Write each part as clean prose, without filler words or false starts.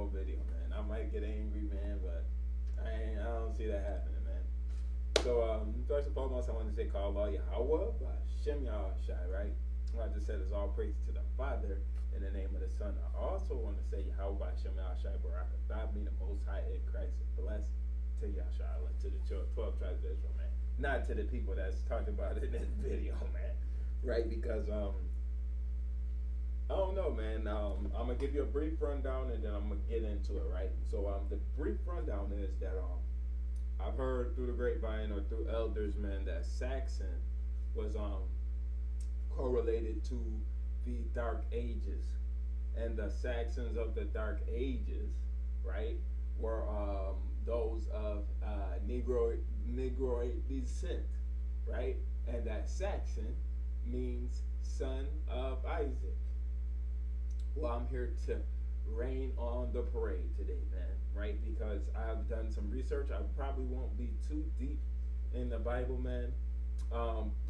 no video, man. I might get angry, man, but I don't see that happening, man. So first and foremost, I want to say call Allah Yahweh by Shem Yahshai, right? What I just said is all praise to the Father in the name of the Son. I also want to say Yahweh by Shem Yahshai Barak God be the Most High in Christ. Blessed to Yahshai, to the 12 tribes of Israel, man. Not to the people that's talking about it in this video, man. Right? Because I don't know, man. I'm gonna give you a brief rundown and then I'm gonna get into it, right? So the brief rundown is that I've heard through the grapevine or through elders, man, that Saxon was correlated to the Dark Ages, and the Saxons of the Dark Ages, right, were those of Negroid descent, right, and that Saxon means son of Isaac. Well, I'm here to rain on the parade today, man, right? Because I've done some research. I probably won't be too deep in the Bible, man,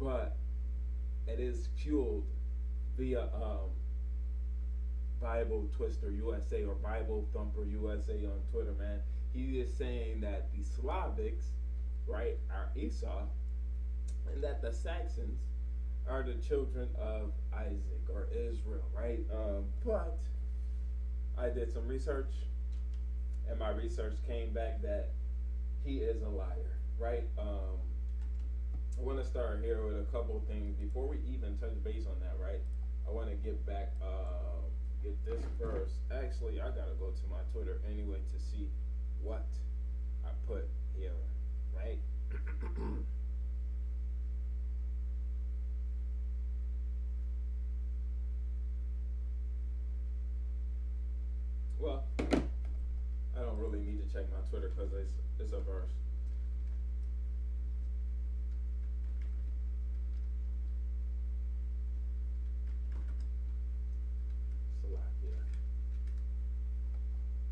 but it is fueled via Bible Twister USA or Bible Thumper USA on Twitter, man. He is saying that the Slavics, right, are Esau, and that the Saxons are the children of Isaac or Israel, right? But I did some research, and my research came back that he is a liar, right? I want to start here with a couple things before we even touch base on that, right? I want to get back, get this first. Actually, I gotta go to my Twitter anyway to see what I put here, right? Well, I don't really need to check my Twitter because it's a verse.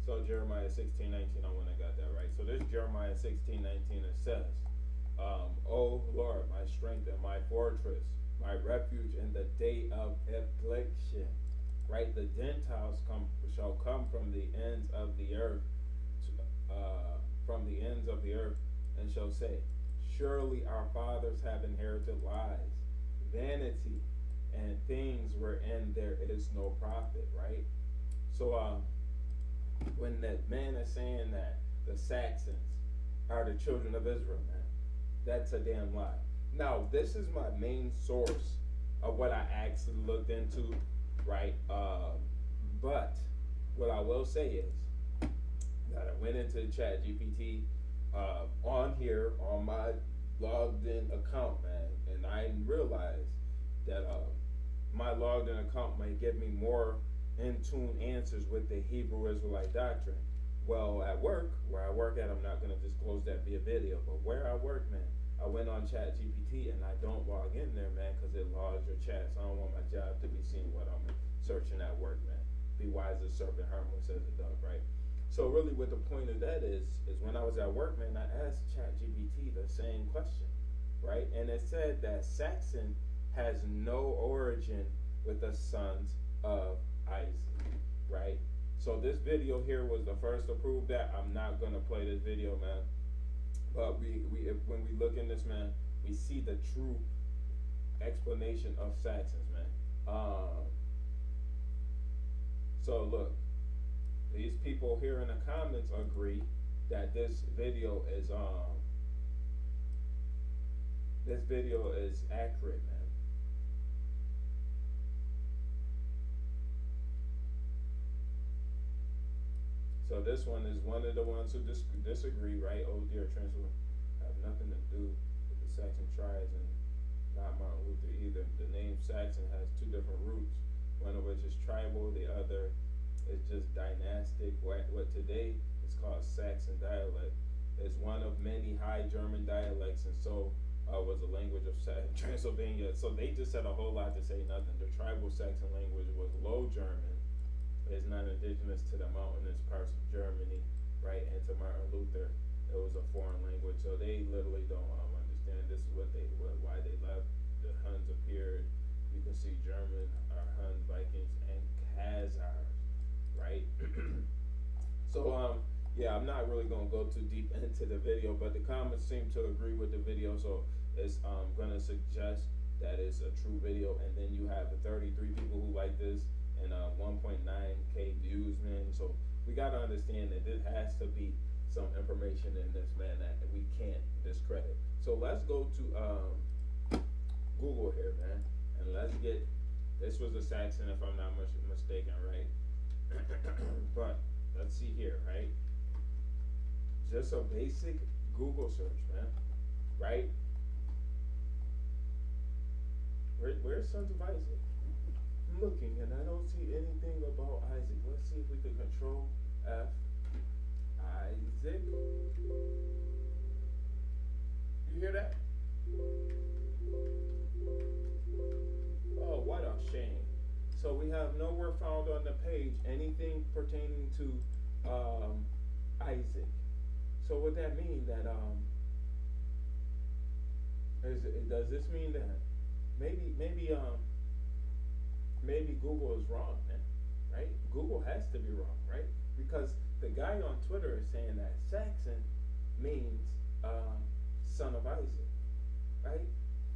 So Jeremiah 16:19, I want to got that right. So this Jeremiah 16:19, it says, "O Lord, my strength and my fortress, my refuge in the day of affliction." Right, the Gentiles shall come from the ends of the earth, and shall say, "Surely our fathers have inherited lies, vanity, and things wherein there is no profit." Right. So when that man is saying that the Saxons are the children of Israel, man, that's a damn lie. Now, this is my main source of what I actually looked into, right? But what I will say is that I went into Chat GPT on here on my logged in account, man, and I realized that my logged in account might give me more in tune answers with the Hebrew Israelite doctrine. Well, at work, where I work at, I'm not going to disclose that via video, but where I work, man, I went on Chat GPT and I don't log in there, man, because it logs your chats. I don't want my job to be seeing what I'm searching at work, man. Be wise as a serpent, harmless as a dove, right? So really what the point of that is when I was at work, man, I asked Chat GPT the same question, right? And it said that Saxon has no origin with the sons of Isaac, right? So this video here was the first to prove that. I'm not gonna play this video, man. But when we look in this, man, we see the true explanation of Saxons, man. So look, these people here in the comments agree that this video is accurate, man. So this one is one of the ones who disagree, right? Oh dear, transfer have nothing to do with the Saxon tribes and not Martin Luther either. The name Saxon has two different roots, one of which is tribal, the other is just dynastic. What today is called Saxon dialect is one of many High German dialects, and so was the language of Transylvania. So they just said a whole lot to say nothing. The tribal Saxon language was Low German. It's not indigenous to the mountainous parts of Germany, right? And to Martin Luther, it was a foreign language. So they literally don't understand. This is why they left. The Huns appeared. You can see German, Huns, Vikings, and Khazars, right? So yeah, I'm not really gonna go too deep into the video, but the comments seem to agree with the video, so it's gonna suggest that it's a true video. And then you have the 33 people who like this and 1.9K views, man. So we gotta understand that there has to be some information in this, man, that we can't discredit. So let's go to Google here, man, and let's get. This was a Saxon, if I'm not mistaken, right? But let's see here, right? Just a basic Google search, man, right? Where's Sons of Isaac? I'm looking and I don't see anything about Isaac. Let's see if we can control F. Isaac. You hear that? Oh, what a shame. So we have nowhere found on the page anything pertaining to Isaac. So would that mean that does this mean that maybe Google is wrong, man, right? Google has to be wrong, right? Because the guy on Twitter is saying that Saxon means son of Isaac, right?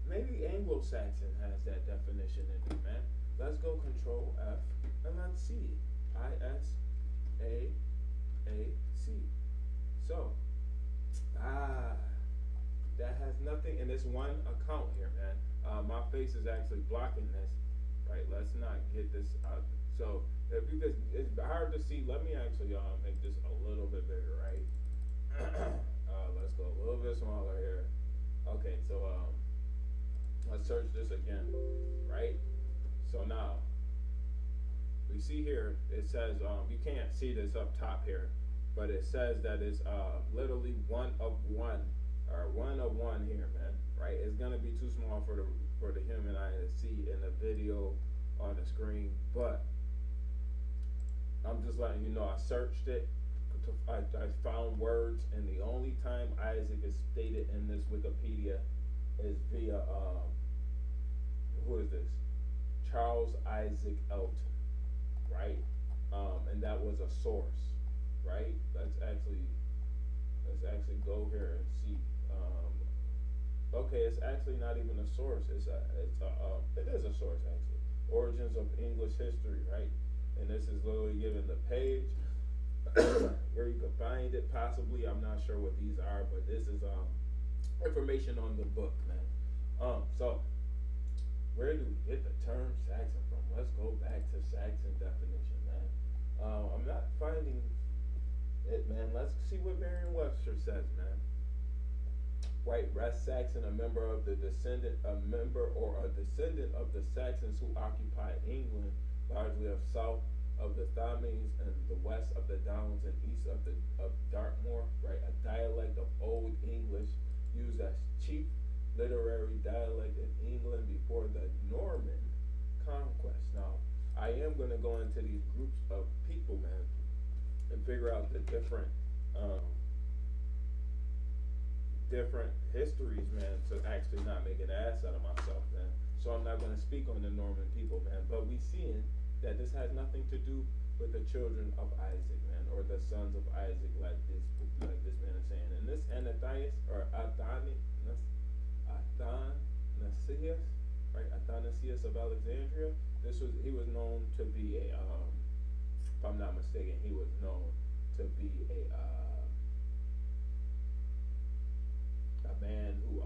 Maybe Anglo-Saxon has that definition in it, man. Let's go Control F and let's see. ISAAC. So, that has nothing in this one account here, man. My face is actually blocking this, right? Let's not get this out. So, because it's hard to see, let me actually make this a little bit bigger, right? Let's go a little bit smaller here. Okay, so let's search this again, right? So now we see here it says you can't see this up top here, but it says that it's literally one of one here, man. Right? It's gonna be too small for the human eye to see in the video on the screen, but I'm just letting you know I searched it. I found words, and the only time Isaac is stated in this Wikipedia is via who is this? Charles Isaac Elton, right? And that was a source, right? Let's actually go here and see. Okay, it's actually not even a source. It is a source actually. Origins of English History, right? And this is literally given the page where you can find it. Possibly, I'm not sure what these are, but this is information on the book, man. So where do we get the term Saxon from? Let's go back to Saxon definition, man. I'm not finding it, man. Let's see what Merriam-Webster says, man. Right, West Saxon, a member or a descendant of the Saxons who occupied England, largely of south of the Thames and the west of the Downs and east of Dartmoor. Right, a dialect of Old English used as chief literary dialect in England before the Norman conquest. Now, I am going to go into these groups of people, man, and figure out the different histories, man, to actually not make an ass out of myself, man. So I'm not going to speak on the Norman people, man. But we seeing that this has nothing to do with the children of Isaac, man, or the sons of Isaac, like this man is saying. And this Anathias or Athanasius, right? Athanasius of Alexandria. He was known to be a if I'm not mistaken, he was known to be a man who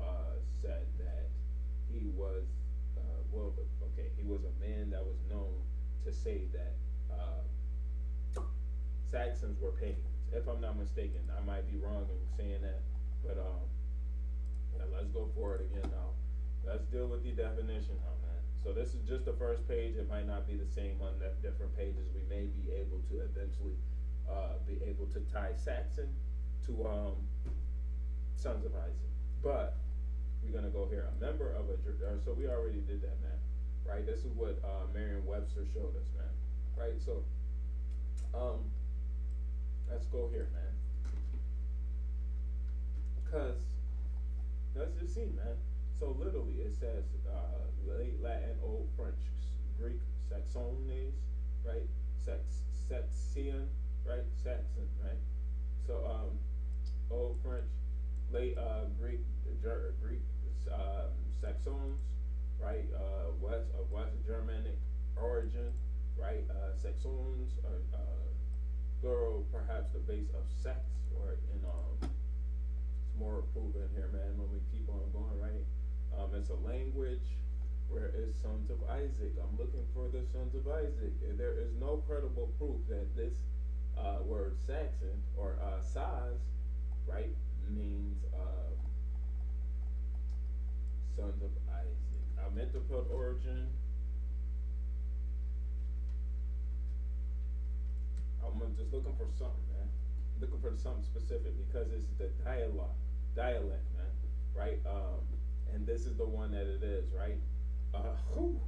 said that he was he was a man that was known to say that Saxons were pagans. If I'm not mistaken, I might be wrong in saying that, but yeah, let's go for it again now. Let's deal with the definition now, man. So this is just the first page. It might not be the same on the different pages. We may be able to eventually be able to tie Saxon to Sons of Isaac. But we're gonna go here. A member of a so we already did that, man. Right? This is what Merriam-Webster showed us, man. Right? So let's go here, man. Because let's just see, man. So literally it says late Latin, Old French, Greek, Saxones, right? Saxian, right? Saxon, right? So Old French, late Greek, Greek, Saxons, right? West Germanic origin, right? Saxons, plural, perhaps the base of sex, or it's more proven here, man. When we keep on going, right? It's a language where it's sons of Isaac. I'm looking for the sons of Isaac. There is no credible proof that this word Saxon or Saz, right, means sons of Isaac. I meant to put origin. I'm just looking for something, man. Looking for something specific because it's the dialect, man, right? And this is the one that it is, right? Whew.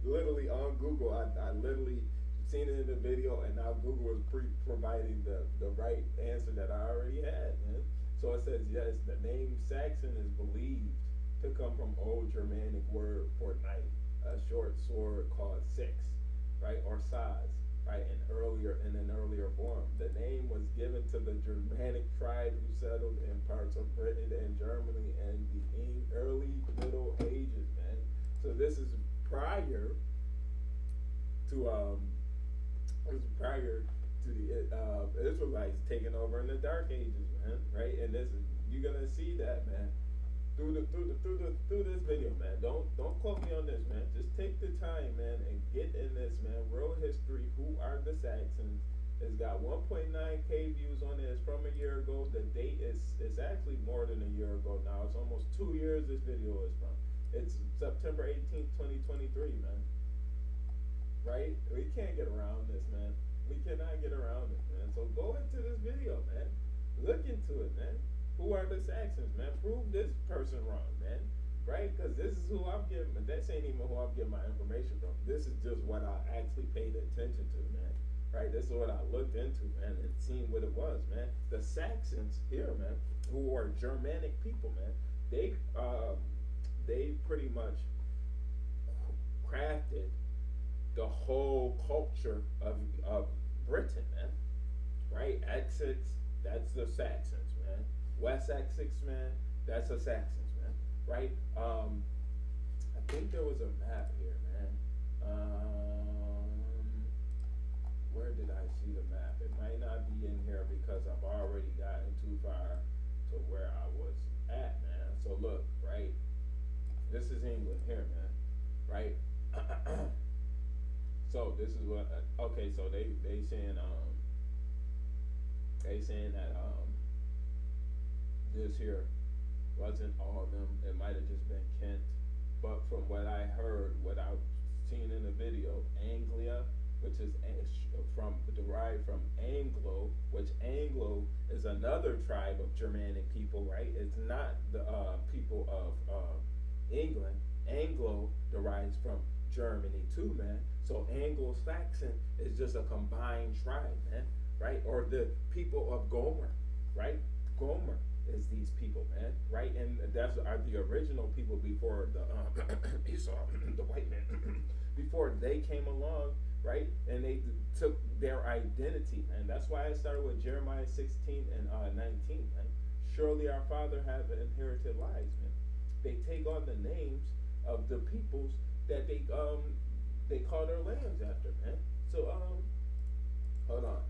Literally on Google, I literally seen it in the video, and now Google is providing the right answer that I already had, man. So it says, yes, the name Saxon is believed to come from Old Germanic word for knife, a short sword called six, right, or saz, right, in an earlier form. The name was given to the Germanic tribe who settled in parts of Britain and Germany in the early Middle Ages, man. So this is prior to the Israelites taking over in the Dark Ages, man. Right, and this is, you're gonna see that, man, through this video, man. Don't quote me on this, man. Just take the time, man, and get in this, man. Real history. Who are the Saxons? It's got 1.9K views on it. It's from a year ago. The date is actually more than a year ago now. It's almost 2 years this video is from. It's September 18th, 2023, man. Right? We can't get around this, man. We cannot get around it, man. So go into this video, man. Look into it, man. Who are the Saxons, man? Prove this person wrong, man. Right? Because this is who I'm getting. This ain't even who I'm getting my information from. This is just what I actually paid attention to, man. Right? This is what I looked into, man, and seen what it was, man. The Saxons here, man, who are Germanic people, man. They pretty much crafted the whole culture of Britain, man. Right? Essex, that's the Saxons, man. West Essex, man, that's the Saxons, man. Right? I think there was a map here, man. Where did I see the map? It might not be in here because I've already gotten too far to where I was at, man. So look, right? This is England here, man. Right? So this is what. Okay, so they saying that this here wasn't all of them. It might have just been Kent, but from what I heard, what I've seen in the video, Anglia, which is derived from Anglo, which Anglo is another tribe of Germanic people, right? It's not the people of England. Anglo derives from Germany too, man. So Anglo-Saxon is just a combined tribe, man, right? Or the people of Gomer, right? Gomer is these people, man, right? And that's are the original people before the Esau, the white man, before they came along, right? And they took their identity, and that's why I started with Jeremiah 16 and 19, man. Surely our father have inherited lies, man. They take on the names of the peoples that they call their lands after, man. So hold on.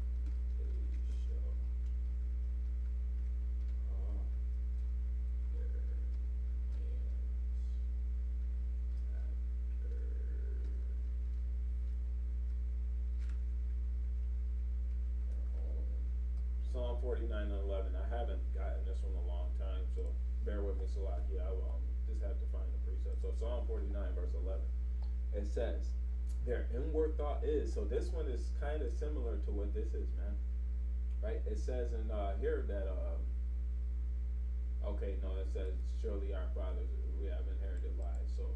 Psalm 49 and 11. I haven't gotten this one in a long time, so bear with me, Salaki. I'll just have to find the precept. So Psalm 49 verse 11. It says, their inward thought is, so this one is kind of similar to what this is, man. Right? It says in here that, okay, no, it says, surely our fathers, we have inherited lies. So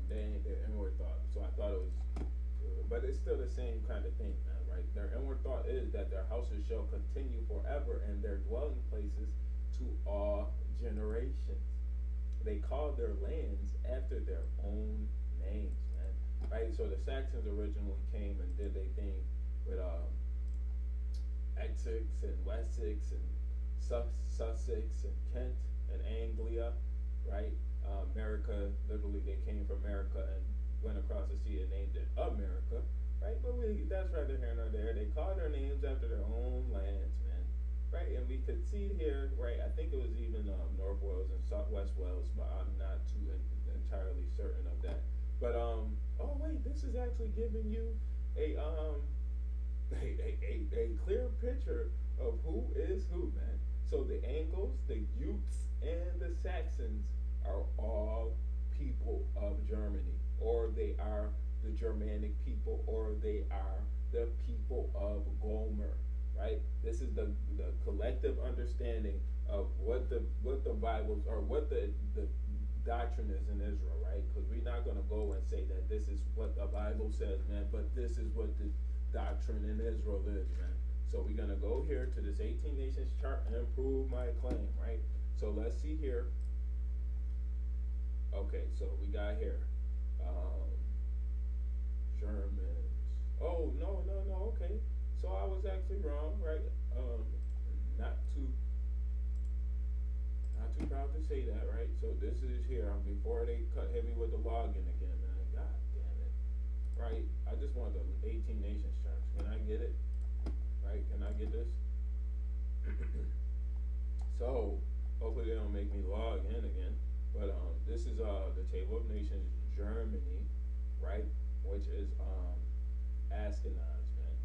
they ain't their inward thought. So I thought it was, but it's still the same kind of thing, man, right? Their inward thought is that their houses shall continue forever and their dwelling places to all generations. They called their lands after their own names, man. Right? So the Saxons originally came and did their thing, with Essex and Wessex and Sussex and Kent and Anglia, right? America, literally, they came from America and went across the sea and named it America, right? But that's neither here nor there. They called their names after their own lands, man, right? And we could see here, right? I think it was even North Wales and Southwest Wales, but I'm not too entirely certain of that. But oh wait, this is actually giving you a a clear picture of who is who, man. So the Angles, the Utes, and the Saxons are all people of Germany, or they are the Germanic people, or they are the people of Gomer, right? This is the collective understanding of what the Bibles, or what the doctrine is in Israel, right? Because we're not going to go and say that this is what the Bible says, man, but this is what the doctrine in Israel is, man. So we're going to go here to this 18 nations chart and prove my claim, right? So let's see here. Okay, so we got here Germans. Oh, no, okay. So I was actually wrong, right? Not too proud to say that, right? So this is here. Before they hit me with the login again, man. God damn it. Right? I just want the 18 nations chart. Can I get it? Right? Can I get this? So hopefully they don't make me log in again. But this is the Table of Nations Germany, right? Which is Ashkenaz, man.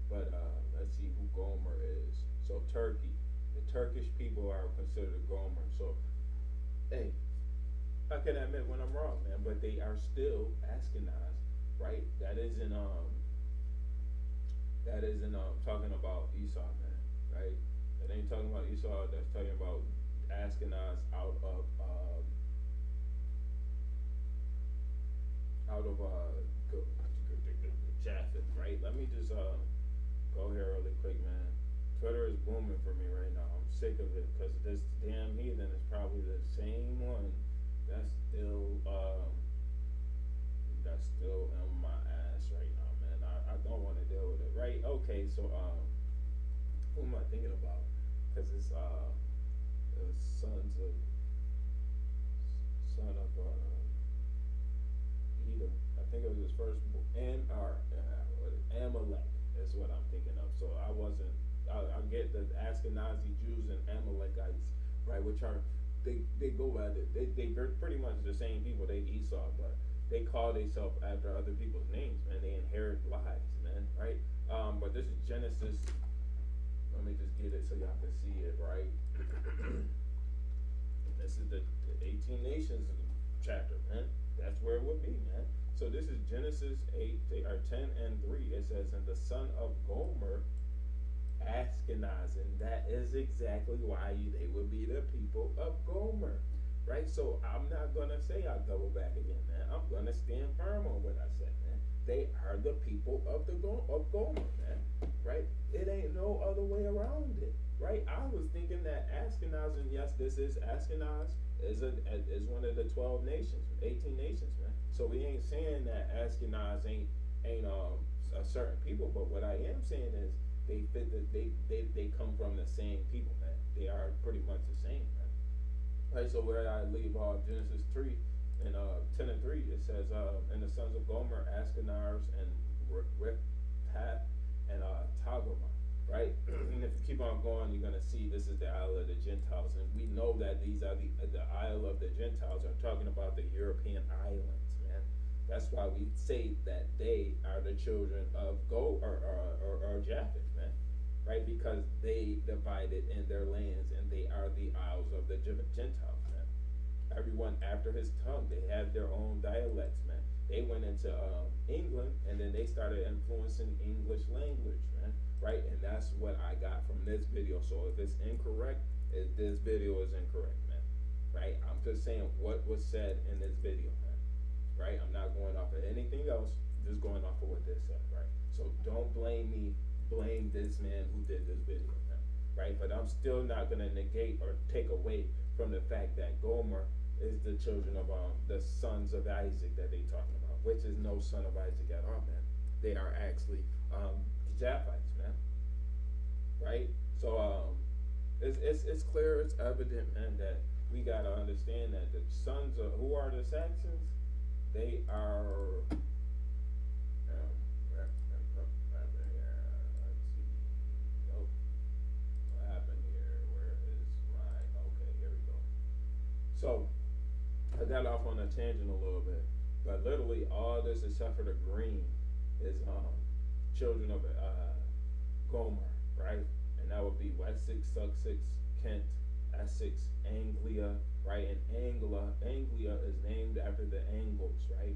But let's see who Gomer is. So Turkey. The Turkish people are considered Gomer. So, hey, I can admit when I'm wrong, man, but they are still Ashkenaz, right? That isn't talking about Esau, man, right? That ain't talking about Esau. That's talking about Ashkenaz out of Japheth, right? Let me just go here really quick, man. Twitter is booming for me right now. I'm sick of it because this damn heathen is probably the same one that's still on my ass right now, man. I don't want to deal with it, right? Okay, so who am I thinking about? Because it's the son of Edom. I think it was his first Amalek is what I'm thinking of. So I get the Ashkenazi Jews and Amalekites, right? Which are they go by they're pretty much the same people. They Esau, but they call themselves after other people's names, man. They inherit lies, man, right? But this is Genesis. Let me just get it so y'all can see it, right? This is the 18 nations chapter, man. That's where it would be, man. So this is Genesis 10 and 3. It says, and the son of Gomer, Ashkenaz, and that is exactly why they would be the people of Gomer, right? So I'm not gonna say I'll double back again, man. I'm gonna stand firm on what I said, man. They are the people of Gomer, man, right? It ain't no other way around it, right? I was thinking that Ashkenaz, and yes, this is Ashkenaz, is one of the 12 nations, 18 nations, man. So we ain't saying that Ashkenaz ain't a certain people, but what I am saying is they come from the same people, man. They are pretty much the same, man. Right, so where I leave off, Genesis 3 and 10 and 3, it says, and the sons of Gomer, Ashkenaz, and Riphath, and Togarmah, right? And if you keep on going, you're going to see this is the Isle of the Gentiles, and we know that these are the Isle of the Gentiles are talking about the European islands, man. That's why we say that they are the children of Japheth, man, right? Because they divided in their lands, and they are the Isles of the Gentiles, man. Everyone after his tongue, they have their own dialects, man. They went into England, and then they started influencing English language, man, right? And that's what I got from this video. So if it's incorrect, this video is incorrect, man, right? I'm just saying what was said in this video, man, right? I'm not going off of anything else, just going off of what this said, right? So don't blame me, blame this man who did this video, man, right? But I'm still not going to negate or take away from the fact that Gomer is the children of the sons of Isaac that they talking about, which is no son of Isaac at all, man, they are actually Japhites, man. Right? So it's clear, it's evident, man, that we gotta understand that the sons of who are the Saxons, they are what happened here? Let's see. Nope. What happened here? Where is my okay, here we go. So I got off on a tangent a little bit. But literally all this except for the green is children of Gomer, right? And that would be Wessex, Sussex, Kent, Essex, Anglia, right? And Anglia is named after the Angles, right?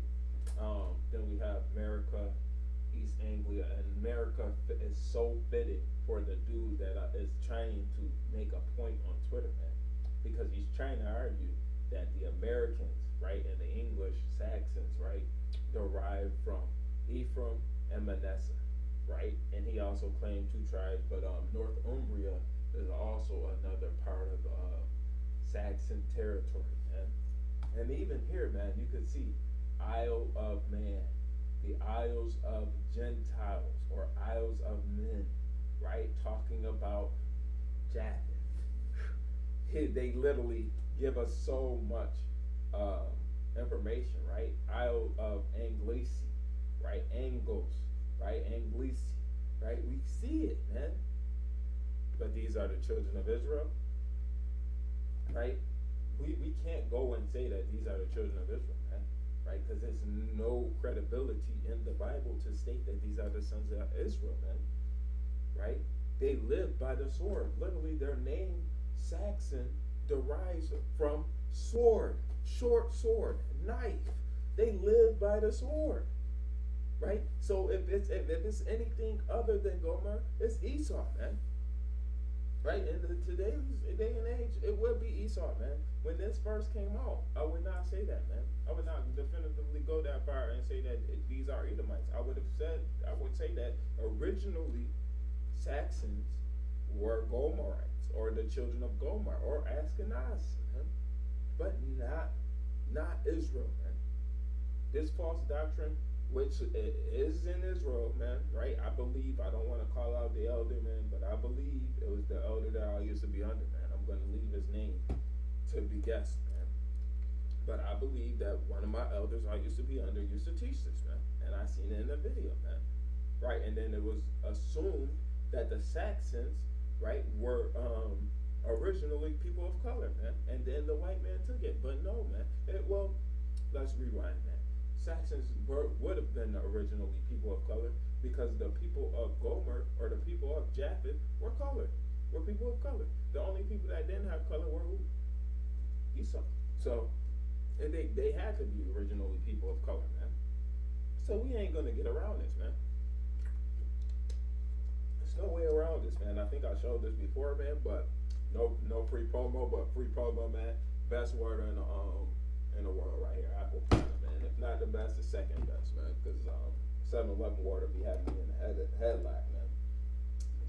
Then we have America, East Anglia, and America is so fitting for the dude that is trying to make a point on Twitter, man, because he's trying to argue that the Americans, right, and the English Saxons, right, derived from Ephraim and Manasseh, right? And he also claimed two tribes, but Northumbria is also another part of Saxon territory, man. And even here, man, you could see Isle of Man, the Isles of Gentiles or Isles of Men, right? Talking about Japheth. They literally give us so much information, right? Isle of Anglesi, right? Angles, right? Anglesi, right? We see it, man. But these are the children of Israel, right? We can't go and say that these are the children of Israel, man, right? Because there's no credibility in the Bible to state that these are the sons of Israel, man, right? They live by the sword. Literally, their name, Saxon, derives from sword, short sword, knife. They live by the sword, right? So if it's anything other than Gomer, it's Esau, man. Right? In today's day and age, it would be Esau, man. When this first came out, I would not say that, man. I would not definitively go that far and say that these are Edomites. I would say that originally Saxons were Gomerites or the children of Gomer or Ashkenaz, man. But not Israel, man. This false doctrine, which is in Israel, man, right? I believe, I don't want to call out the elder, man, but I believe it was the elder that I used to be under, man. I'm going to leave his name to be guessed, man. But I believe that one of my elders I used to be under used to teach this, man. And I seen it in the video, man. Right? And then it was assumed that the Saxons, right, were originally people of color, man. And then the white man took it. But no, man. Well, let's rewind, man. Saxons would have been originally people of color because the people of Gomer or the people of Japheth were colored, were people of color. The only people that didn't have color were who? Esau. So they had to be originally people of color, man. So we ain't gonna get around this, man. There's no way around this, man. I think I showed this before, man, but no free promo, but free promo, man. Best water in the world right here, Apple Pine, man. If not the best, the second best, man. Because 7-Eleven water be having me in the headlock, man.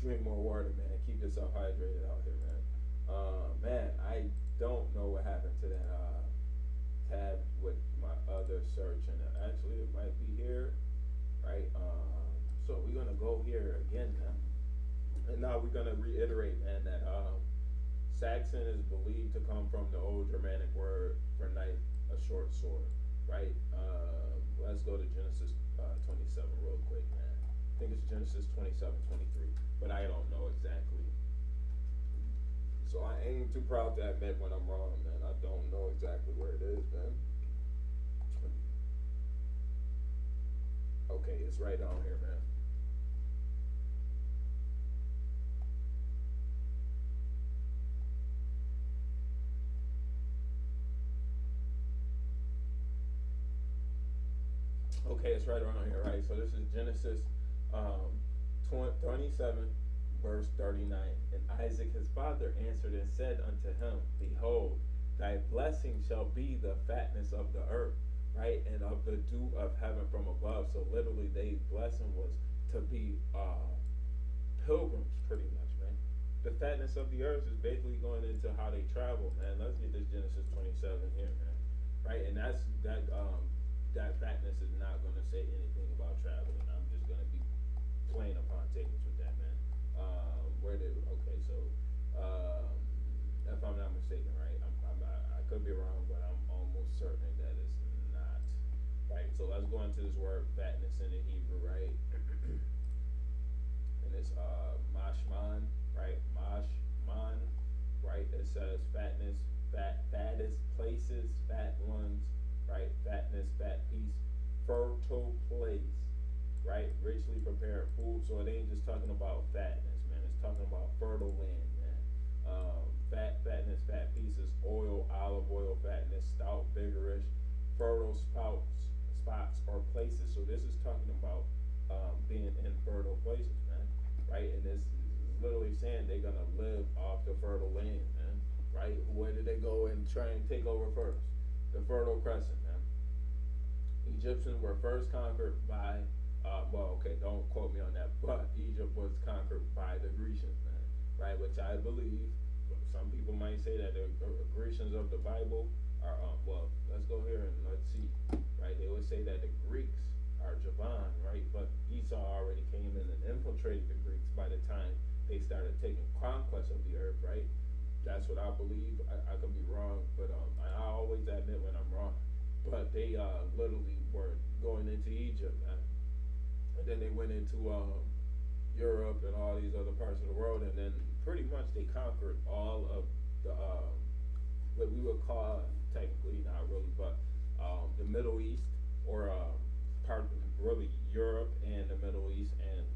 Drink more water, man. Keep yourself hydrated out here, man. Man, I don't know what happened to that tab with my other search, and actually it might be here, right? So we're gonna go here again, man. And now we're gonna reiterate, man, that Saxon is believed to come from the old Germanic word for knife, a short sword, right? Let's go to Genesis 27 real quick, man. I think it's Genesis 27:23, but I don't know exactly. So I ain't too proud to admit when I'm wrong, man. I don't know exactly where it is, man. Okay, it's right down here, man. Okay, it's right around here, right? So this is Genesis 27, verse 39. And Isaac his father answered and said unto him, Behold, thy blessing shall be the fatness of the earth, right? And of the dew of heaven from above. So literally, their blessing was to be pilgrims, pretty much, man. The fatness of the earth is basically going into how they travel, man. Let's get this Genesis 27 here, man. Right? And that fatness is not going to say anything about traveling. I'm just going to be plain upon takings with that, man. Where did okay? So, if I'm not mistaken, right? I could be wrong, but I'm almost certain that it's not. Right. So let's go into this word fatness in the Hebrew, right? And it's mashman, right? Mashman, right? It says fatness, fattest places, fat ones, right? Fatness, fat piece, fertile place, right? Richly prepared food. So it ain't just talking about fatness, man. It's talking about fertile land, man. Fatness, fat pieces, oil, olive oil, fatness, stout, vigorous, fertile spots or places. So this is talking about being in fertile places, man. Right? And this is literally saying they're gonna live off the fertile land, man. Right? Where did they go and try and take over first? The Fertile Crescent, man. Egyptians were first conquered by, well, okay, don't quote me on that, but Egypt was conquered by the Grecians, man, right? Which I believe, some people might say that the Grecians of the Bible are, well, let's go here and let's see, right? They would say that the Greeks are Javan, right? But Esau already came in and infiltrated the Greeks by the time they started taking conquest of the earth, right? That's what I believe. I could be wrong, but I always admit when I'm wrong. But they literally were going into Egypt, man. And then they went into Europe and all these other parts of the world, and then pretty much they conquered all of the what we would call, technically not really, but the Middle East, or part of really Europe and the Middle East and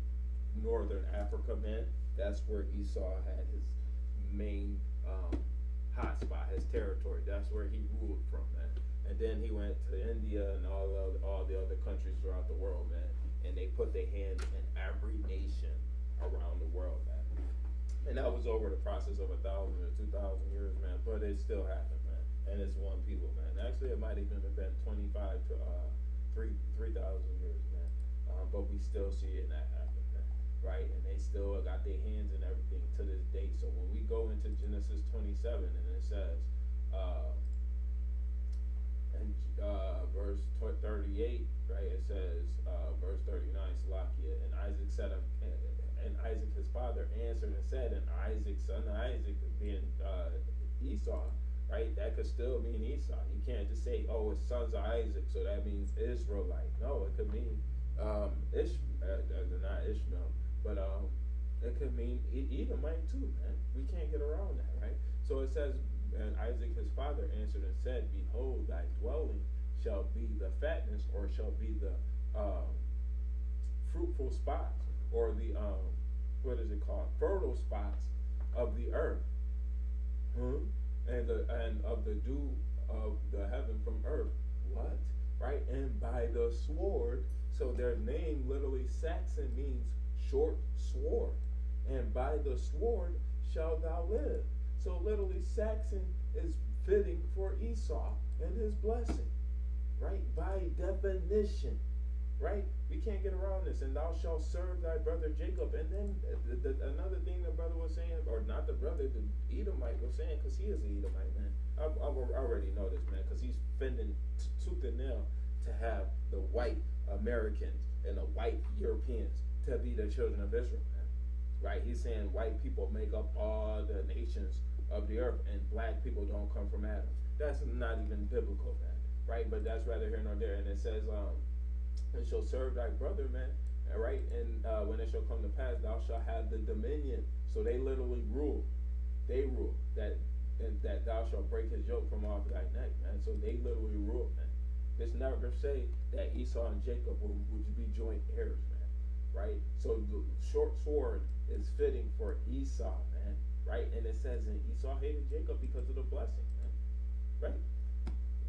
Northern Africa, man. That's where Esau had his main hot spot, his territory. That's where he ruled from, man. And then he went to India and all the other countries throughout the world, man. And they put their hands in every nation around the world, man. And that was over the process of 1,000 or 2,000 years, man. But it still happened, man. And it's one people, man. Actually, it might even have been 25 to 3,000 years, man. But we still see it not happen, man. Right? And they still got their hands in everything to this date. So when we go into Genesis 27 and it says, and verse 38, right? It says, verse 39, Salakia, and Isaac said, and Isaac his father answered and said, and Isaac's son Isaac being Esau, right? That could still mean Esau. You can't just say, oh, it's sons of Isaac, so that means Israelite. No, it could mean not Ishmael, but it could mean Edomite too, man. We can't get around that, right? So it says, and Isaac his father answered and said, behold, thy dwelling shall be the fatness, or shall be the fruitful spots, or the what is it called, fertile spots of the earth, and of the dew of the heaven from earth. What? Right? And by the sword. So their name, literally Saxon, means short sword, and by the sword shalt thou live. So literally Saxon is fitting for Esau and his blessing, right? By definition, right? We can't get around this. And thou shalt serve thy brother Jacob. And then another thing the brother was saying, or not the brother, the Edomite was saying, because he is an Edomite, man. I already know this, man, because he's fending tooth and nail to have the white Americans and the white Europeans to be the children of Israel, man. Right? He's saying white people make up all the nations of the earth, and black people don't come from Adam. That's not even biblical, man. Right? But that's rather here nor there. And it says, and shall serve thy brother, man. All right? And when it shall come to pass, thou shalt have the dominion. So they literally rule. They rule that thou shalt break his yoke from off thy neck, man. So they literally rule, man. This never say that Esau and Jacob would be joint heirs, man. Right? So the short sword is fitting for Esau, man. Right? And it says, and Esau hated Jacob because of the blessing, man. Right?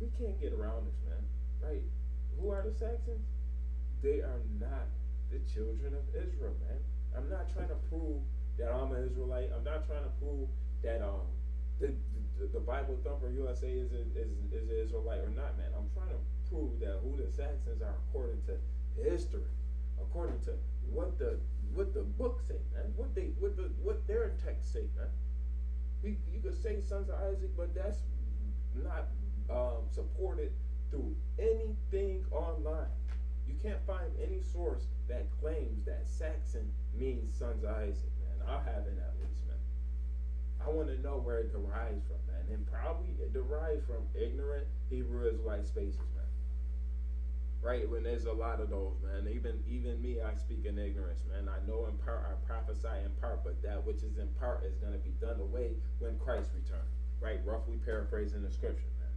We can't get around this, man. Right? Who are the Saxons? They are not the children of Israel, man. I'm not trying to prove that I'm an Israelite. I'm not trying to prove that the Bible Thumper USA is an Israelite or not, man. I'm trying to prove that who the Saxons are according to history, according to what the book say, man. What their text say, man. You could say sons of Isaac, but that's not supported through anything online. You can't find any source that claims that Saxon means sons of Isaac, man. I'll have it at least, man. I want to know where it derives from, man. And probably it derives from ignorant Hebrew Israelite spaces, man. Right? When there's a lot of those, man. Even me, I speak in ignorance, man. I know in part, I prophesy in part, but that which is in part is going to be done away when Christ returns. Right? Roughly paraphrasing the scripture, man.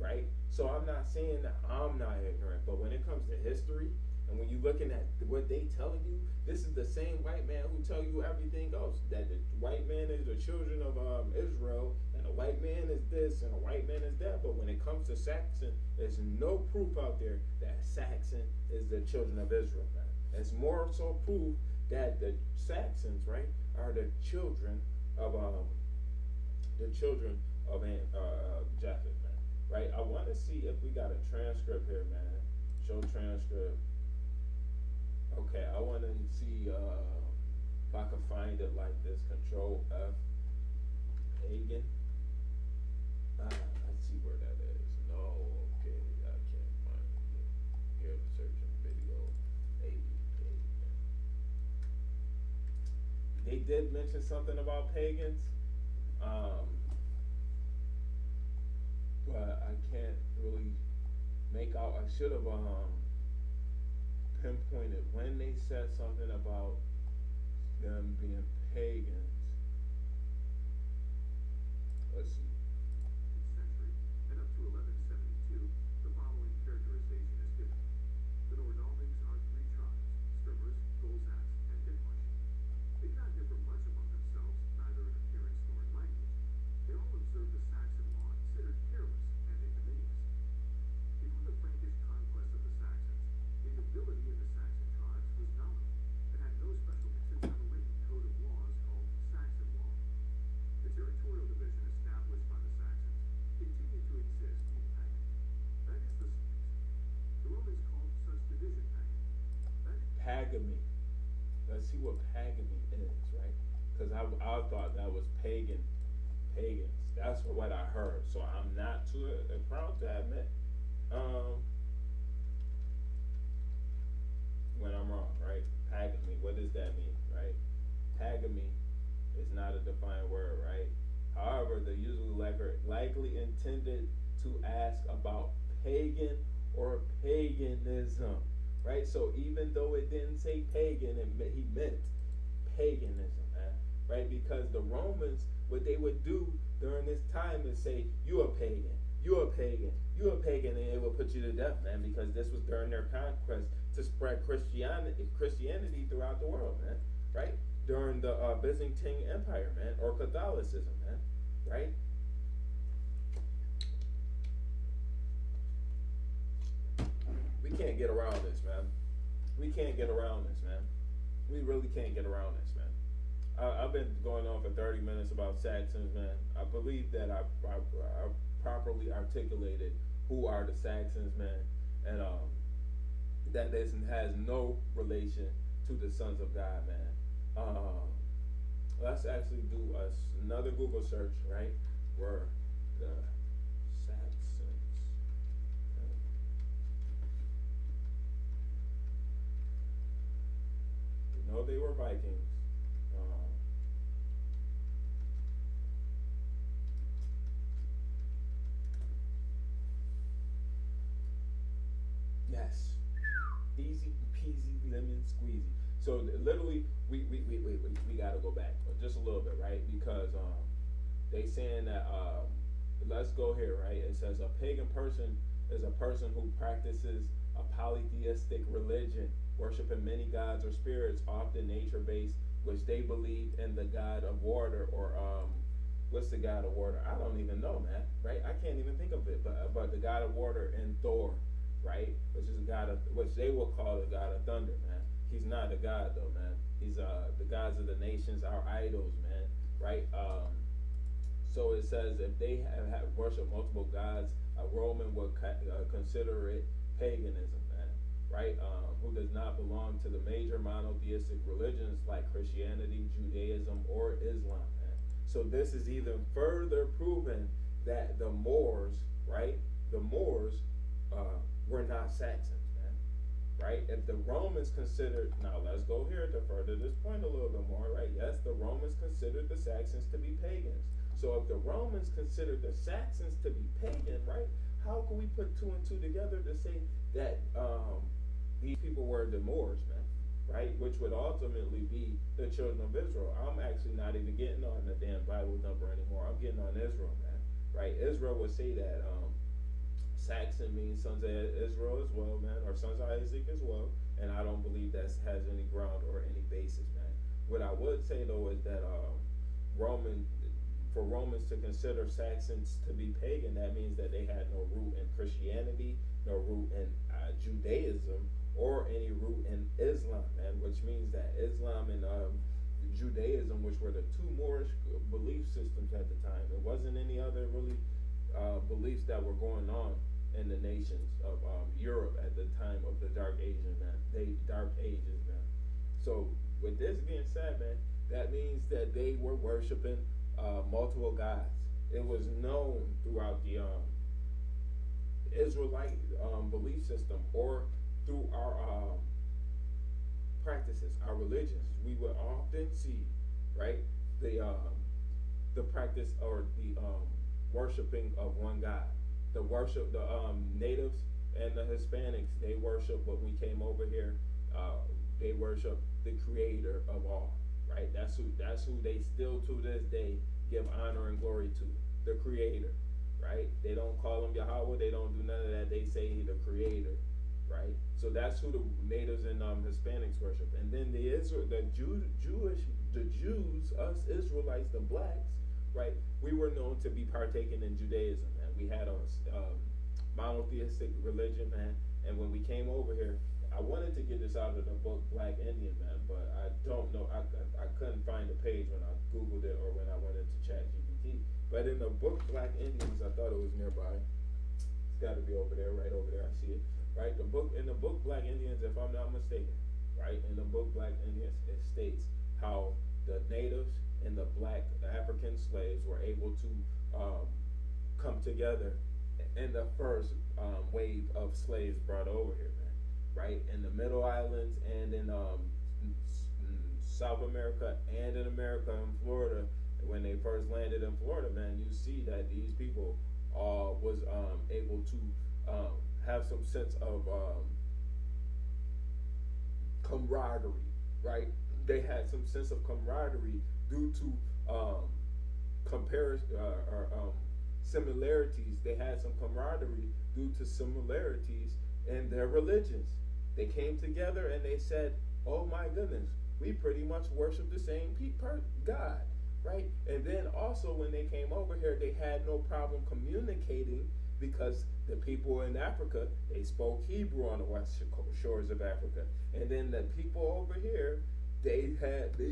Right? So I'm not saying that I'm not ignorant, but when it comes to history, and when you're looking at what they telling you, this is the same white man who tell you everything else. That the white man is the children of Israel, and a white man is this, and a white man is that. But when it comes to Saxon, there's no proof out there that Saxon is the children of Israel, man. It's more so proof that the Saxons, right, are the children of Japheth, man. Right? I want to see if we got a transcript here, man. Show transcript. Okay, I want to see if I can find it like this. Control F, pagan. Let's see where that is. No, okay, I can't find it. Here, searching video. Maybe pagan. They did mention something about pagans, but I can't really make out. I should have pinpointed when they said something about them being pagans. Let's see. Century and up to 1172, the following characterization is given. The Nordaldigs are three tribes: Sturmers, Golzats, and Dithmarshi. They do not differ much among themselves, neither in appearance nor in language. They all observe the Saxon law, considered careless and ignominious. Before the Frankish conquest of the Saxons, the nobility in the Saxon tribes was nominal and had no special basis on a written code of laws called Saxon law. The territorial division established by the Saxons continued to exist in pagan. That is the space. The Romans called such division pagan. That is Pagamy. Let's see what pagamy is, right? Because I thought that was pagans. That's what I heard. So I'm not too proud to admit when I'm wrong, right? Pagamy. What does that mean, right? Pagamy is not a defined word, right? However, the usually likely intended to ask about pagan or paganism, right? So even though it didn't say pagan, he meant paganism, man, right? Because the Romans, what they would do during this time is say, you a pagan, you a pagan, you a pagan, and it will put you to death, man, because this was during their conquest to spread Christianity throughout the world, man, right? During the Byzantine Empire, man, or Catholicism, man, right? We can't get around this, man. We can't get around this, man. We really can't get around this, man. I've been going on for 30 minutes about Saxons, man. I believe that I properly articulated who are the Saxons, man, and that this has no relation to the sons of God, man. Let's actually do another Google search, right? Where the Saxons. We know they were Vikings. Yes. Easy peasy lemon squeezy. So literally, we gotta go back just a little bit, right? Because they saying that let's go here, right? It says a pagan person is a person who practices a polytheistic religion, worshiping many gods or spirits, often nature-based, which they believe in the god of water, or what's the god of water? I don't even know, man. Right? I can't even think of it. But the god of water in Thor, right? Which is a god of, which they will call the god of thunder, man. He's not a god though, man. He's the gods of the nations, our idols, man. Right? So it says if they have worshiped multiple gods, a Roman would consider it paganism, man. Right? Who does not belong to the major monotheistic religions like Christianity, Judaism, or Islam, man. So this is even further proven that the Moors, right? The Moors right? If the Romans considered, now let's go here to further this point a little bit more, right? Yes, the Romans considered the Saxons to be pagans. So if the Romans considered the Saxons to be pagan, right? How can we put two and two together to say that these people were the Moors, man? Right? Which would ultimately be the children of Israel. I'm actually not even getting on the damn Bible number anymore. I'm getting on Israel, man. Right? Israel would say that Saxon means sons of Israel as well, man, or sons of Isaac as well. And I don't believe that has any ground or any basis, man. What I would say though is that for Romans to consider Saxons to be pagan, that means that they had no root in Christianity, no root in Judaism, or any root in Islam, man. Which means that Islam and Judaism, which were the two Moorish belief systems at the time, it wasn't any other really beliefs that were going on in the nations of Europe at the time of the Dark Ages, man. Dark Ages, man. So with this being said, man, that means that they were worshiping multiple gods. It was known throughout the Israelite belief system, or through our practices, our religions. We would often see, right, the practice or the worshiping of one God. The natives and the Hispanics, they worship when we came over here. They worship the Creator of all, right? That's who they still to this day give honor and glory to, the Creator, right? They don't call him Yahweh. They don't do none of that. They say He the Creator, right? So that's who the natives and Hispanics worship. And then the Jews, us Israelites, the blacks, right? We were known to be partaking in Judaism, man. We had a monotheistic religion, man. And when we came over here, I wanted to get this out of the book Black Indian, man, but I don't know. I couldn't find the page when I Googled it or when I went into ChatGPT. But in the book Black Indians, I thought it was nearby. It's got to be over there, right over there. I see it. Right, in the book Black Indians, if I'm not mistaken, right, in the book Black Indians, it states how the natives and the African slaves were able to come together in the first wave of slaves brought over here, man. Right, in the Middle Islands and in South America and in America and Florida, when they first landed in Florida, man, you see that these people was able to have some sense of camaraderie, right? They had some sense of camaraderie due to similarities. They had some camaraderie due to similarities in their religions. They came together and they said, "Oh my goodness, we pretty much worship the same God." Right? And then also when they came over here, they had no problem communicating, because the people in Africa, they spoke Hebrew on the west shores of Africa. And then the people over here, they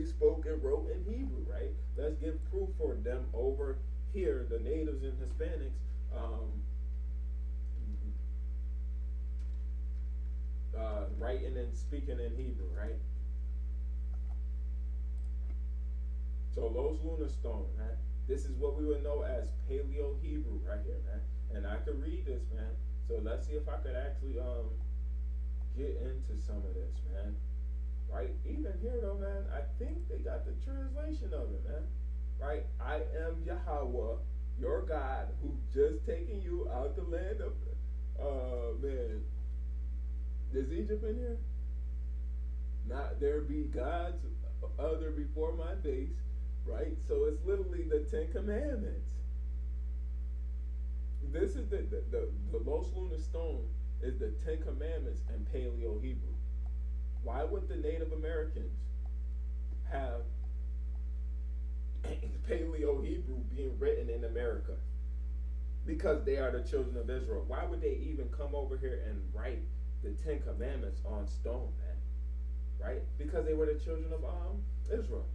spoke and wrote in Hebrew, right? Let's give proof for them over here, the natives and Hispanics, writing and speaking in Hebrew, right? So Los Lunar Stone, man. This is what we would know as Paleo Hebrew right here, man. And I could read this, man. So let's see if I could actually get into some of this, man. Right? Even here though, man, I think they got the translation of it, man. Right? I am Yahweh, your God, who just taken you out the land of man. Is Egypt in here? Not there be gods other before my face. Right? So it's literally the 10 Commandments. This is the Los Lunar Stone is the 10 Commandments in Paleo Hebrew. Why would the Native Americans have Paleo Hebrew being written in America? Because they are the children of Israel. Why would they even come over here and write the 10 Commandments on stone, man? Right? Because they were the children of Israel.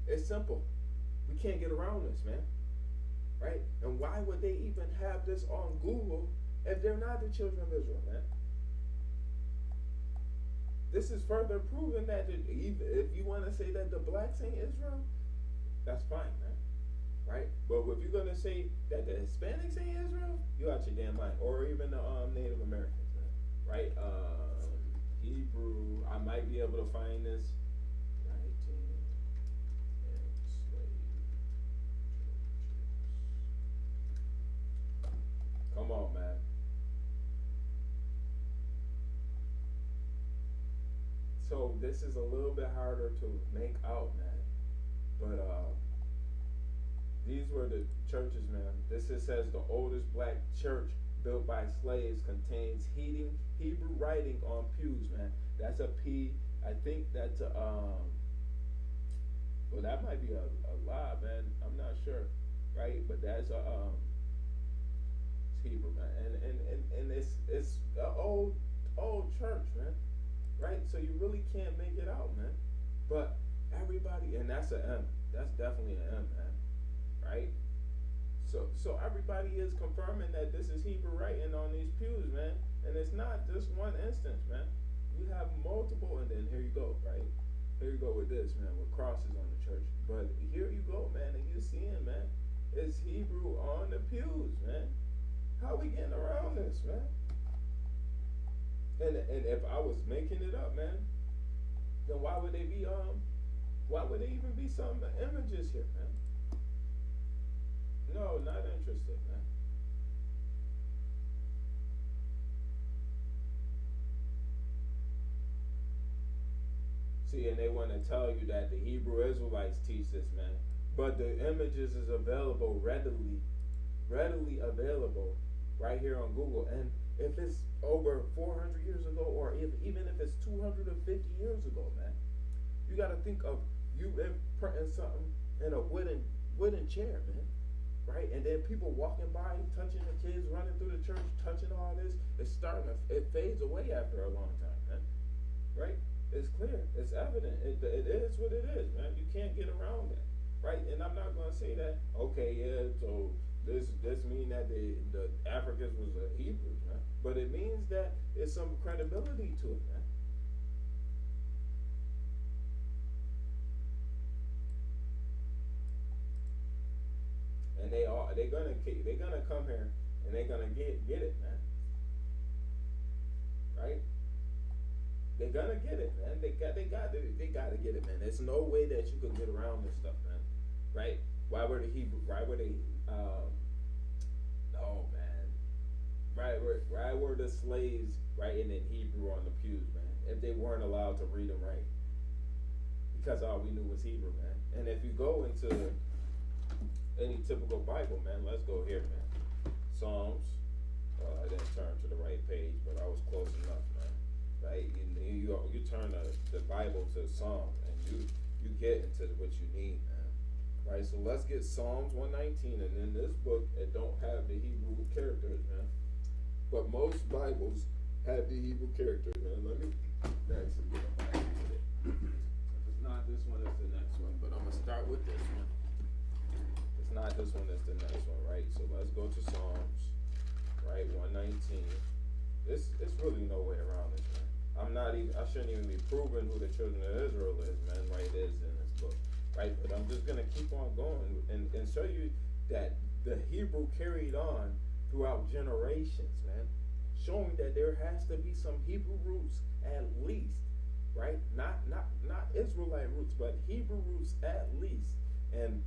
It's simple. We can't get around this, man. Right? And why would they even have this on Google if they're not the children of Israel, man? This is further proving that if you want to say that the blacks ain't Israel, that's fine, man. Right? But if you're going to say that the Hispanics ain't Israel, you out your damn mind. Or even the Native Americans, man. Right? might be able to find this. Writing in slave churches. Come on, man. So this is a little bit harder to make out, man. But these were the churches, man. This it says the oldest black church built by slaves contains Hebrew writing on pews, man. That's a P. I think that's a well, that might be a lie, man. I'm not sure, right? But that's a it's Hebrew, man. And it's an old church, man. Right? So you really can't make it out, man. But everybody, and that's an M. That's definitely an M, man. Right? So everybody is confirming that this is Hebrew writing on these pews, man. And it's not just one instance, man. You have multiple, and then here you go, right? Here you go with this, man, with crosses on the church. But here you go, man, and you're seeing, man, it's Hebrew on the pews, man. How we getting around this, man? And if I was making it up, man, then why would they even be some images here, man? No, not interested, man. See, and they want to tell you that the Hebrew Israelites teach this, man. But the images is available readily available right here on Google. And if it's over 400 years ago, or even if it's 250 years ago, man, you got to think of you imprinting something in a wooden chair, man, right? And then people walking by, touching the kids, running through the church, touching all this. It fades away after a long time, man, right? It's clear, it's evident. It is what it is, man. You can't get around that, right? And I'm not gonna say that. Okay, yeah. So this mean that the Africans was the Hebrews, man. But it means that there's some credibility to it, man. And they're gonna come here and they're gonna get it, man. Right? They're gonna get it, man. They gotta get it, man. There's no way that you could get around this stuff, man. Right? Why were they oh man. Why were the slaves writing in Hebrew on the pews, man? If they weren't allowed to read and write. Because all we knew was Hebrew, man. And if you go into any typical Bible, man, let's go here, man. Psalms. I didn't turn to the right page, but I was close enough, man. Right? You turn the Bible to Psalm, and you get into what you need, man. Right? So let's get Psalms 119, and in this book, it don't have the Hebrew characters, man. But most Bibles have the Hebrew characters, man. Let me actually get back to it. If it's not this one, it's the next one. But I'm gonna start with this one. It's not this one, it's the next one, right? So let's go to Psalms, right? 119. It's really no way around this, man. I shouldn't even be proving who the children of Israel is, man, right? It is in this book, right? But I'm just gonna keep on going and show you that the Hebrew carried on throughout generations, man. Showing that there has to be some Hebrew roots at least, right? Not Israelite roots, but Hebrew roots at least. And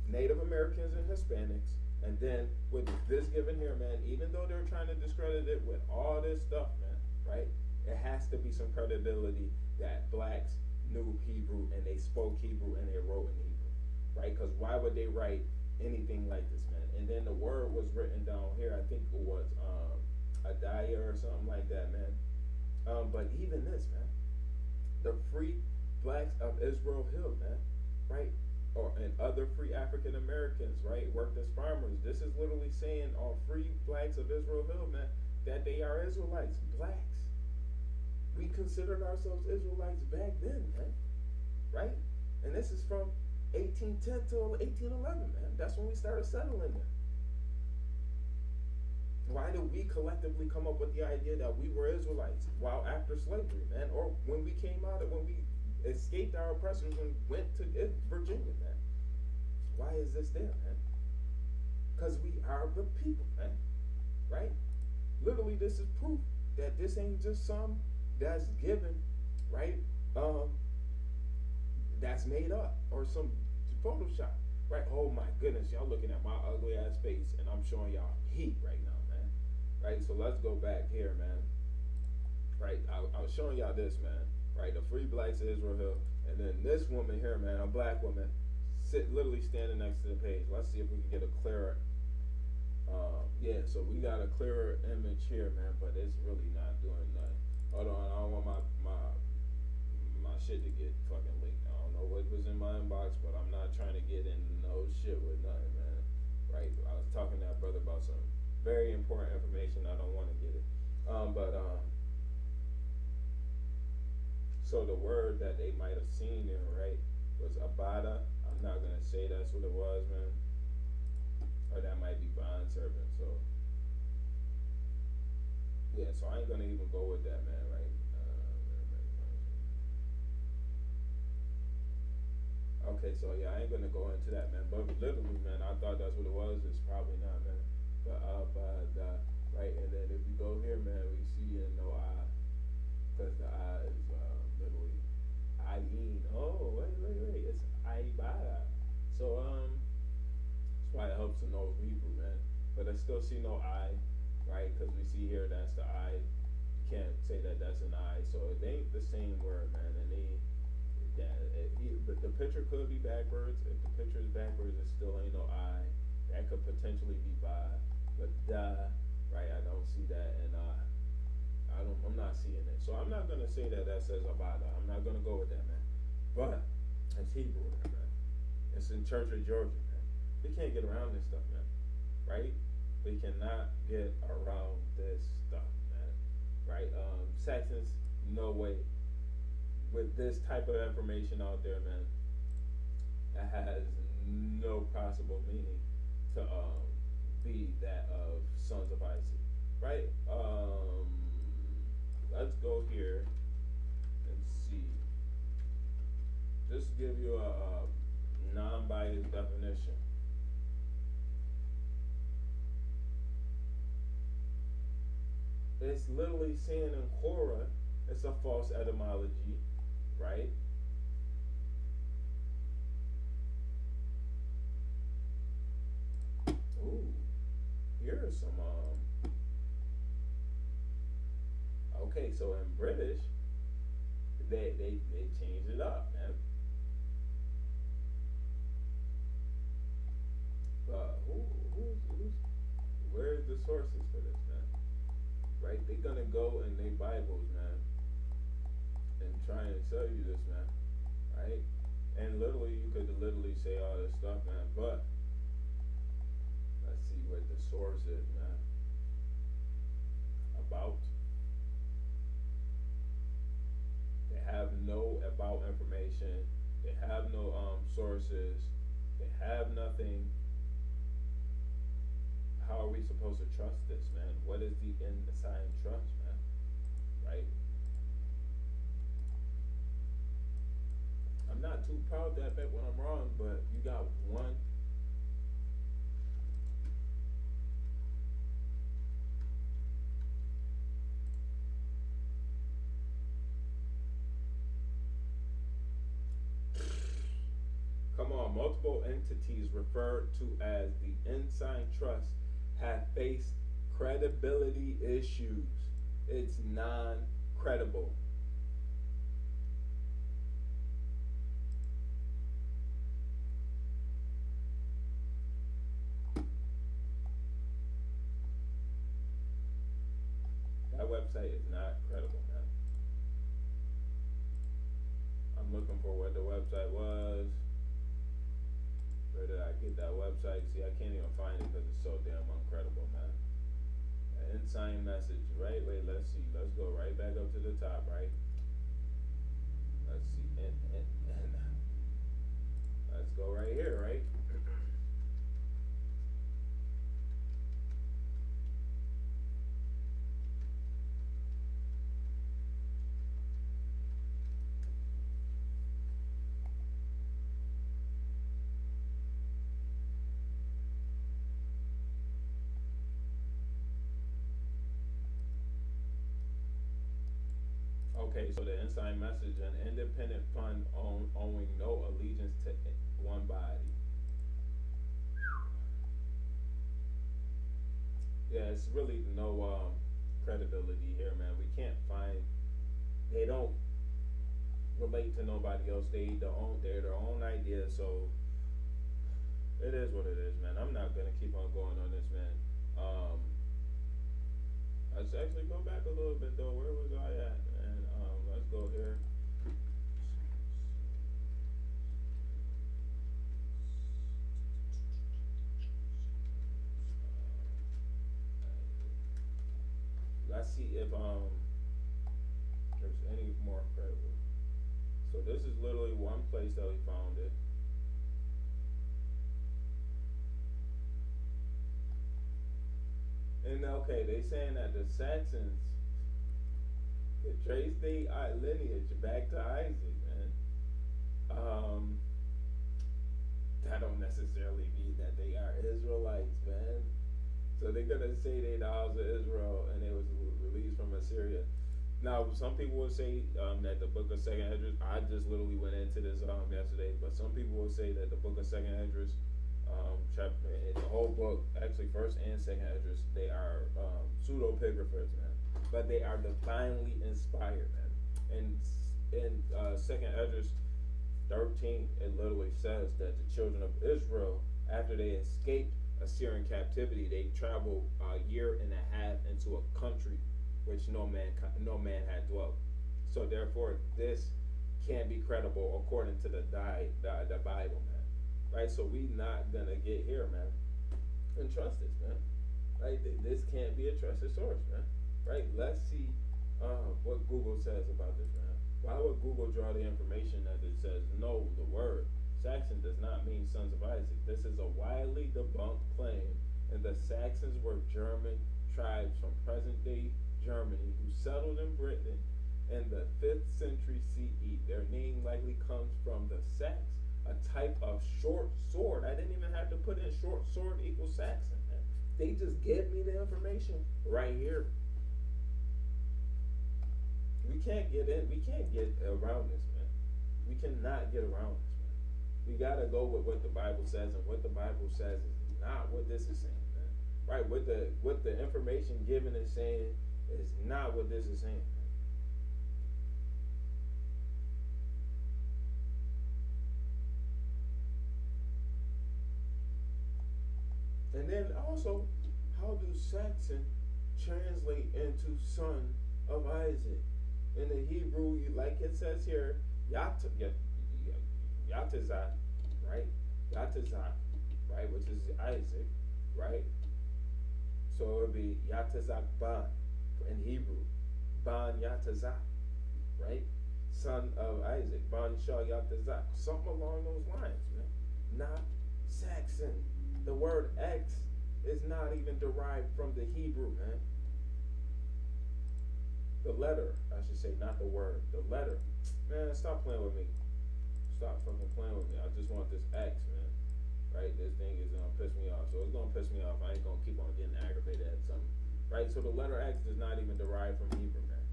Native Americans and Hispanics, and then with this given here, man, even though they're trying to discredit it with all this stuff, man, right? It has to be some credibility that blacks knew Hebrew and they spoke Hebrew and they wrote in Hebrew, right? Because why would they write anything like this, man? And then the word was written down here. I think it was Adaya or something like that, man. But even this, man, the free blacks of Israel Hill, man, right? And other free African Americans, right, worked as farmers. This is literally saying all free blacks of Israel Hill, man, that they are Israelites, blacks. We considered ourselves Israelites back then, man, right? And this is from 1810 till 1811, man. That's when we started settling there. Why did we collectively come up with the idea that we were Israelites while after slavery, man? Or when we escaped our oppressors and went to Virginia, man? Why is this there, man? Because we are the people, man, right? Literally, this is proof that this ain't just some that's given right? Um, that's made up or some Photoshop, right? Oh my goodness, y'all looking at my ugly ass face, and I'm showing y'all heat right now, man. Right? So let's go back here, man. Right? I was showing y'all this, man. Right? The Free Blacks of Israel, and then this woman here, man, a black woman, literally standing next to the page. Let's see if we can get a clearer. Yeah, so we got a clearer image here, man, but it's really not doing nothing. Hold on, I don't want my shit to get fucking leaked. I don't know what was in my inbox, but I'm not trying to get in no shit with nothing, man. Right? I was talking to that brother about some very important information. I don't want to get it. So the word that they might have seen there, right, was abada. I'm not gonna say that's what it was, man. Or that might be bond servant. So yeah, so I ain't gonna even go with that, man. Right? Okay, so yeah, I ain't gonna go into that, man. But literally, man, I thought that's what it was. It's probably not, man. Right, and then if we go here, man, we see no I, because the I is literally Ayin. Oh, wait, it's Aibada. So that's why it helps to know Hebrew, man. But I still see no I, right? Because we see here that's the I. You can't say that that's an I. So it ain't the same word, man. And but the picture could be backwards. If the picture is backwards, it still ain't no I. That could potentially be by, but right? I don't see that, and I'm not seeing it. So I'm not gonna say that says Abada. I'm not gonna go with that, man. But it's Hebrew, man. It's in Church of Georgia, man. We can't get around this stuff, man. Right? We cannot get around this stuff, man. Right? Saxons, no way. With this type of information out there, man, that has no possible meaning to be that of Sons of Isaac, right? Let's go here and see. Just give you a non-biased definition. It's literally saying in Korah, it's a false etymology, right? Ooh, here's some okay, so in British they changed it up, man. Who's where's the sources for this, man? Right? They're gonna go in their Bibles, man, and try and sell you this, man. Right? And literally, you could literally say all this stuff, man. But let's see what the source is, man. About. They have no about information. They have no sources. They have nothing. How are we supposed to trust this, man? What is the inside trust, man? Right? I'm not too proud that bet when I'm wrong, but you got one. Come on, multiple entities referred to as the ensign trust have faced credibility issues. It's non-credible. That website is not credible, man. I'm looking for what the website was. Where did I get that website? See, I can't even find it because it's so damn incredible, man. An ensign message, right? Wait, let's see. Let's go right back up to the top, right? Let's see. And let's go right here, right? Okay, so the inside message: an independent fund owing no allegiance to one body. Yeah, it's really no credibility here, man. We can't find. They don't relate to nobody else. They're their own idea. So it is what it is, man. I'm not gonna keep on going on this, man. Um, let's actually go back a little bit though. Where was I at, man? Let's go here. Let's see if there's any more credible. So this is literally one place that we found it. And okay, they saying that the Saxons could trace their lineage back to Isaac, man. Um, that don't necessarily mean that they are Israelites, man. So they're gonna say they the house of Israel and they was released from Assyria. Now, some people will say that the book of Second Esdras. I just literally went into this yesterday, but some people will say that the book of Second Esdras, chapter, the whole book, actually First and Second Esdras, they are pseudepigraphers, man. But they are divinely inspired, man. And in Second Esdras 13, it literally says that the children of Israel, after they escaped Assyrian captivity, they traveled a year and a half into a country which no man had dwelt. So therefore, this can't be credible according to the Bible, man. Right? So we not gonna get here, man, and trust this, man. Right? This can't be a trusted source, man. Right? Let's see what Google says about this, man. Why would Google draw the information that it says no? The word Saxon does not mean sons of Isaac. This is a widely debunked claim, and the Saxons were German tribes from present-day Germany who settled in Britain in the 5th century CE. Their name likely comes from the sax, a type of short sword. I didn't even have to put in short sword equals Saxon, man. They just gave me the information right here. We can't get around this, man. We cannot get around this, man. We gotta go with what the Bible says, and what the Bible says is not what this is saying, man. Right? What the information given is saying is not what this is saying, man. And then also, how do Saxon translate into son of Isaac? In the Hebrew, like it says here, Yatazak, right? Yatazak, right? Which is Isaac, right? So it would be Yatazak Ban in Hebrew. Ban Yatazak, right? Son of Isaac. Ban Shah Yatazak. Something along those lines, man. Not Saxon. The word X is not even derived from the Hebrew, man. The letter, I should say, not the word. The letter. Man, stop playing with me. Stop fucking playing with me. I just want this X, man. Right? This thing is gonna piss me off. So it's gonna piss me off. I ain't gonna keep on getting aggravated at something. Right? So the letter X does not even derive from Hebrew, man.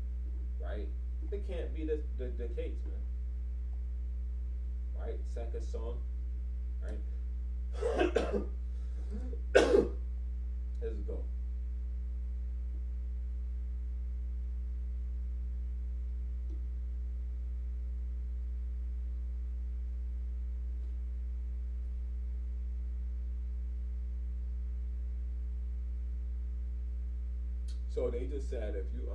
Right? It can't be the case, man. Right? Second song. Right? Let's go. So they just said if you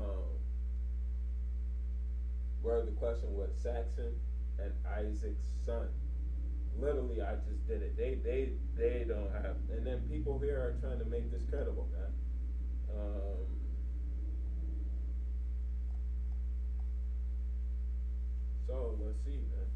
where the question was Saxon and Isaac's son. Literally, I just did it. They don't have, and then people here are trying to make this credible, man. So let's see, man.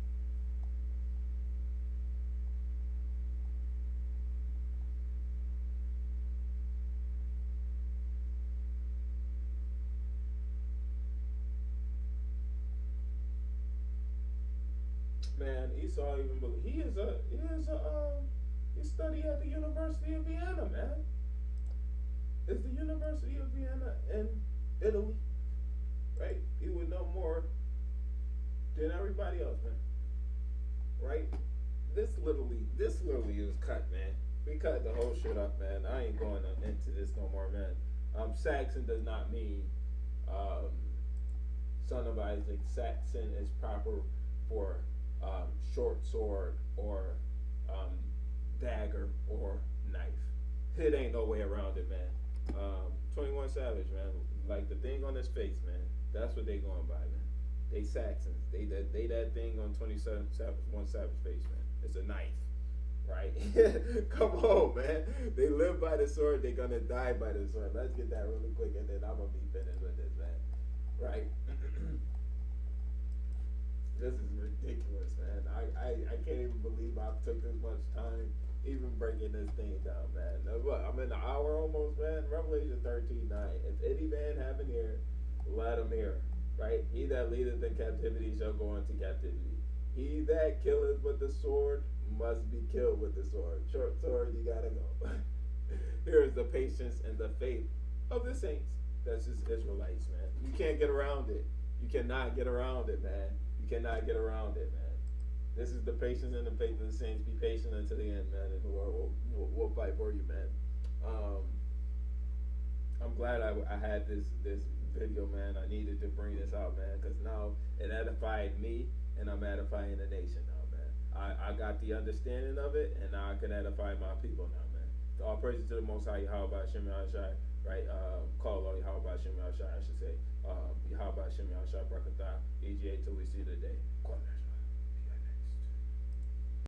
Man, Esau even believe he studied at the University of Vienna, man. It's the University of Vienna in Italy, right? He would know more than everybody else, man. Right? This literally is cut, man. We cut the whole shit up, man. I ain't going into this no more, man. Saxon does not mean um, son of Isaac. Saxon is proper for short sword or um, dagger or knife. It ain't no way around it, man. 21 Savage, man. Like the thing on his face, man. That's what they going by, man. They Saxons. They that thing on 27 Savage, one Savage face, man. It's a knife, right? Come on, man. They live by the sword. They're gonna die by the sword. Let's get that really quick, and then I'm gonna be finished with this, man. Right? This is ridiculous, man. I can't even believe I took this much time even breaking this thing down, man. Now, look, I'm in an hour almost, man. Revelation 13:9. If any man have an ear, let him hear. Right? He that leadeth in captivity shall go into captivity. He that killeth with the sword must be killed with the sword. Short sword, you gotta go. Here is the patience and the faith of the saints. That's just Israelites, man. You can't get around it. You cannot get around it, man. You cannot get around it, man. This is the patience and the faith of the saints. Be patient until the end, man, and we'll fight for you, man. I'm glad I had this video, man. I needed to bring this out, man, because now it edified me, and I'm edifying the nation now, man. I got the understanding of it, and now I can edify my people now, man. All praises to the Most High, Yahweh Shem Yahshai, right? Call on Yahweh Shem Yahshai, I should say. Yahweh Shem Yahshai, Barakatah, EGA till we see the day.